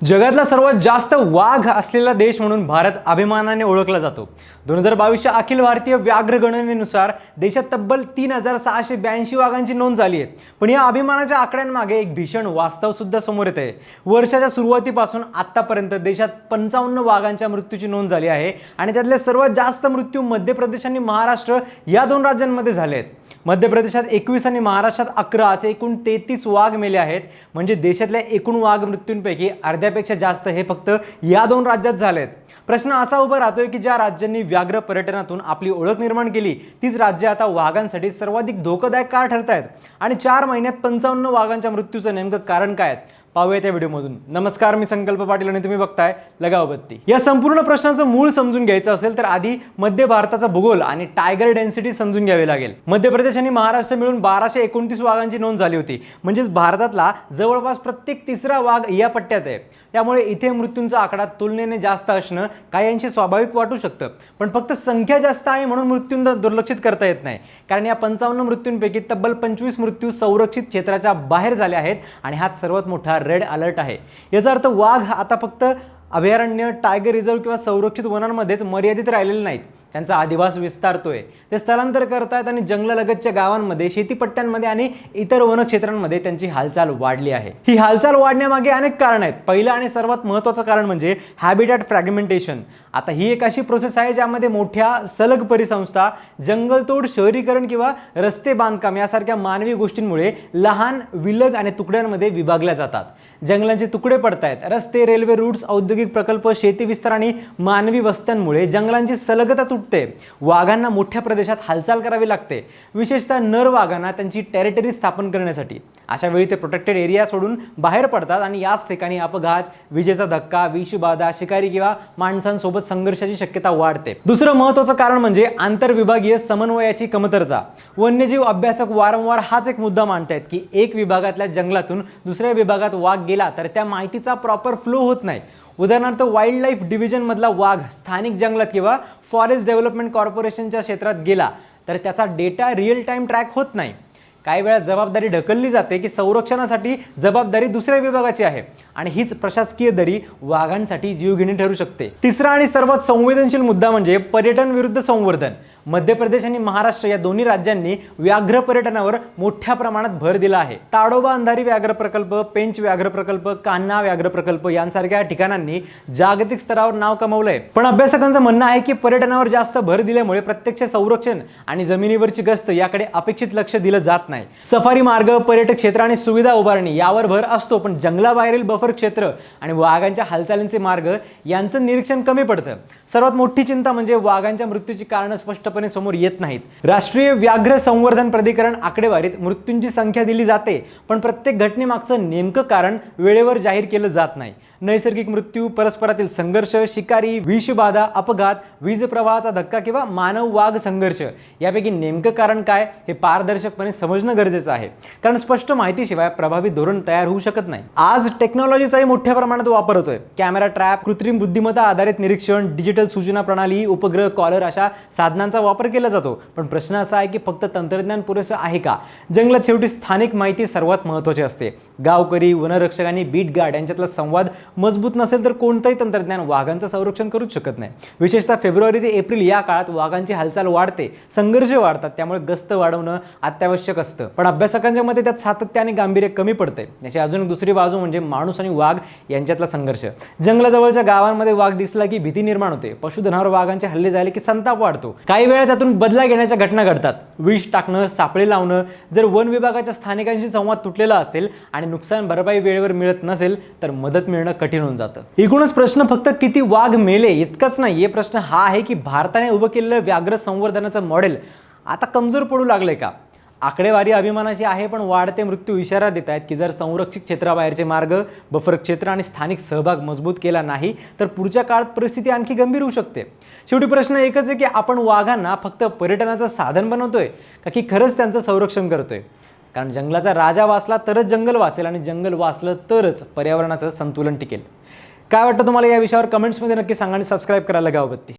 जगातला सर्वात जास्त वाघ असलेला देश म्हणून भारत अभिमानाने ओळखला जातो। 2022च्या अखिल भारतीय व्याघ्र गणनेनुसार देशात तब्बल 3682 वाघांची नोंद झाली आहे। पण या अभिमानाच्या आकड्यांमागे एक भीषण वास्तव सुद्धा समोर येत आहे। वर्षाच्या सुरुवातीपासून आतापर्यंत देशात 55 वाघांच्या मृत्यूची नोंद झाली आहे आणि त्यातले सर्वात जास्त मृत्यू मध्य प्रदेश आणि महाराष्ट्र या दोन राज्यांमध्ये झाले आहेत। मध्य प्रदेशात 21 आणि महाराष्ट्रात 11 असे एकूण 33 वाघ मेले आहेत। म्हणजे देशातल्या एकूण वाघ मृत्यूंपैकी अर्ध्यापेक्षा जास्त हे फक्त या दोन राज्यात झालेत। प्रश्न असा उभा राहतोय की ज्या राज्यांनी व्याघ्र पर्यटनातून आपली ओळख निर्माण केली तीच राज्ये आता वाघांसाठी सर्वाधिक धोकादायक का ठरतायत आणि 4 महिन्यात 55 वाघांच्या मृत्यूचं नेमकं कारण काय पाहूया त्या व्हिडिओमधून। नमस्कार, मी संकल्प पाटील आणि तुम्ही बघताय लगाव बत्ती। या संपूर्ण प्रश्नाचं मूळ समजून घ्यायचं असेल तर आधी मध्य भारताचा भूगोल आणि टायगर डेन्सिटी समजून घ्यावी लागेल। मध्य प्रदेश आणि महाराष्ट्र मिळून 1229 वाघांची नोंद झाली होती। म्हणजेच भारतातला जवळपास प्रत्येक तिसरा वाघ या पट्ट्यात आहे। त्यामुळे इथे मृत्यूंचा आकडा तुलनेने जास्त असणं काहींशी स्वाभाविक वाटू शकतं, पण फक्त संख्या जास्त आहे म्हणून मृत्यूंना दुर्लक्षित करता येत नाही। कारण या 55 मृत्यूंपैकी तब्बल 25 मृत्यू संरक्षित क्षेत्राच्या बाहेर झाले आहेत आणि हाच सर्वात मोठा रेड अलर्ट आहे। याचा अर्थ वाघ आता फक्त अभयारण्य, टायगर रिझर्व किंवा संरक्षित वनांमध्येच मर्यादित राहिलेले नाहीत। त्यांचा अधिवास विस्तारतोय, ते स्थलांतर करतायत आणि जंगलालगतच्या गावांमध्ये, शेतीपट्ट्यांमध्ये आणि इतर वनक्षेत्रांमध्ये त्यांची हालचाल वाढली आहे। ही हालचाल वाढण्यामागे अनेक कारण आहेत। पहिलं आणि सर्वात महत्त्वाचं कारण म्हणजे हॅबिटॅट फ्रॅगमेंटेशन। आता ही एक अशी प्रोसेस आहे ज्यामध्ये मोठ्या सलग परिसंस्था, जंगलतोड, शहरीकरण किंवा रस्ते बांधकाम यासारख्या मानवी गोष्टींमुळे लहान विलग आणि तुकड्यांमध्ये विभागल्या जातात। जंगलांचे तुकडे पडतायत। रस्ते, रेल्वे रूट्स, औद्योगिक प्रकल्प, शेती विस्तार आणि मानवी वस्त्यांमुळे जंगलांची सलगता तुटते। वाघांना मोठ्या प्रदेशात हालचाल करावी लागते, विशेषतः नर वाघांना त्यांची टेरिटरी स्थापन करण्यासाठी। अशा वेळी ते प्रोटेक्टेड एरिया सोडून बाहेर पडतात आणि याच ठिकाणी अपघात, विजेचा धक्का, विषबाधा, शिकारी किंवा माणसांसोबत संघर्षाची शक्यता वाढते। दुसरं महत्त्वाचं कारण म्हणजे आंतरविभागीय समन्वयाची कमतरता। वन्यजीव अभ्यासक वारंवार हाच एक मुद्दा मांडतायत की एक विभागातल्या जंगलातून दुसऱ्या विभागात वाघ गेला तर त्या माहितीचा प्रॉपर फ्लो होत नाही। उदाहरणार्थ वाईल्ड लाईफ डिव्हिजन मधला वाघ स्थानिक जंगलात किंवा फॉरेस्ट डेव्हलपमेंट कॉर्पोरेशनच्या क्षेत्रात गेला तर त्याचा डेटा रिअल टाइम ट्रॅक होत नाही। काही वेळा जबाबदारी ढकलली जाते की संरक्षणासाठी जबाबदारी दुसऱ्या विभागाची आहे आणि हीच प्रशासकीय दरी वाघांसाठी जीवघेणी ठरू शकते। तिसरा आणि सर्वात संवेदनशील मुद्दा म्हणजे पर्यटन विरुद्ध संवर्धन। मध्य प्रदेश आणि महाराष्ट्र या दोन्ही राज्यांनी व्याघ्र पर्यटनावर मोठ्या प्रमाणात भर दिला आहे। ताडोबा अंधारी व्याघ्र प्रकल्प, पेंच व्याघ्र प्रकल्प, कान्हा व्याघ्र प्रकल्प यांसारख्या ठिकाणांनी जागतिक स्तरावर नाव कमावलंय। पण अभ्यासकांचं म्हणणं आहे की पर्यटनावर जास्त भर दिल्यामुळे प्रत्यक्ष संरक्षण आणि जमिनीवरची गस्त याकडे अपेक्षित लक्ष दिलं जात नाही। सफारी मार्ग, पर्यटक क्षेत्र आणि सुविधा उभारणी यावर भर असतो, पण जंगलाबाहेरील बफर क्षेत्र आणि वाघांच्या हालचालींचे मार्ग यांचं निरीक्षण कमी पडतं। सर्वात मोठी चिंता म्हणजे वाघांच्या मृत्यूची कारणं स्पष्टपणे समोर येत नाहीत। राष्ट्रीय व्याघ्र संवर्धन प्राधिकरण आकडेवारीत मृत्यूंची संख्या दिली जाते, पण प्रत्येक घटनेमागचं नेमकं कारण वेळेवर जाहीर केलं जात नाही। नैसर्गिक मृत्यू, परस्परातील संघर्ष, शिकारी, विषबाधा, अपघात, वीज प्रवाहाचा धक्का किंवा मानव वाघ संघर्ष यापैकी नेमकं कारण काय हे पारदर्शकपणे समजणं गरजेचं आहे, कारण स्पष्ट माहितीशिवाय प्रभावी धोरण तयार होऊ शकत नाही। आज टेक्नॉलॉजीचाही मोठ्या प्रमाणात वापर होतोय। कॅमेरा ट्रॅप, कृत्रिम बुद्धिमत्ता आधारित निरीक्षण, डिजिटल सूचना प्रणाली, उपग्रह, कॉलर अशा साधनांचा वापर केला जातो। पण प्रश्न असा आहे की फक्त तंत्रज्ञान पुरेसं आहे का? जंगलात शेवटी स्थानिक माहिती सर्वात महत्त्वाची असते। गावकरी, वनरक्षक आणि बीट गार्ड यांच्यातला संवाद मजबूत नसेल तर कोणतंही तंत्रज्ञान वाघांचं संरक्षण करूच शकत नाही। विशेषतः फेब्रुवारी ते एप्रिल या काळात वाघांची हालचाल वाढते, संघर्ष वाढतात, त्यामुळे गस्त वाढवणं अत्यावश्यक असतं। पण अभ्यासकांच्या मते त्यात सातत्य आणि गांभीर्य कमी पडते। याची अजून एक दुसरी बाजू म्हणजे माणूस आणि वाघ यांच्यातला संघर्ष। जंगलाजवळच्या गावांमध्ये वाघ दिसला की भीती निर्माण होते। पशुधनावर वाघांचे हल्ले झाले की संताप वाढतो। काही वेळा त्यातून बदला घेण्याच्या घटना घडतात। विष टाकणं, सापळे लावणं। जर वन विभागाच्या स्थानिकांशी संवाद तुटलेला असेल आणि नुकसान भरपाई वेळेवर मिळत नसेल तर मदत मिळणं कठीण होऊन जातं। एकूणच प्रश्न फक्त किती वाघ मेले इतकंच नाही, हे प्रश्न हा आहे की भारताने उभं केलेलं व्याघ्र संवर्धनाचं मॉडेल आता कमजोर पडू लागलंय का? आकडेवारी अभिमानाची आहे, पण वाढते मृत्यू इशारा देत आहेत की जर संरक्षित क्षेत्राबाहेरचे मार्ग, बफर क्षेत्र आणि स्थानिक सहभाग मजबूत केला नाही तर पुढच्या काळात परिस्थिती आणखी गंभीर होऊ शकते। शेवटी प्रश्न एकच आहे की आपण वाघांना फक्त पर्यटनाचं साधन बनवतोय का की खरंच त्यांचं संरक्षण करतोय? कारण जंगलाचा राजा वाचला तरच जंगल वाचेल आणि जंगल वाचलं तरच पर्यावरणाचं संतुलन टिकेल। काय वाटतं तुम्हाला या विषयावर? कमेंट्समध्ये नक्की सांगा आणि सबस्क्राईब करायला गाव बत्ती।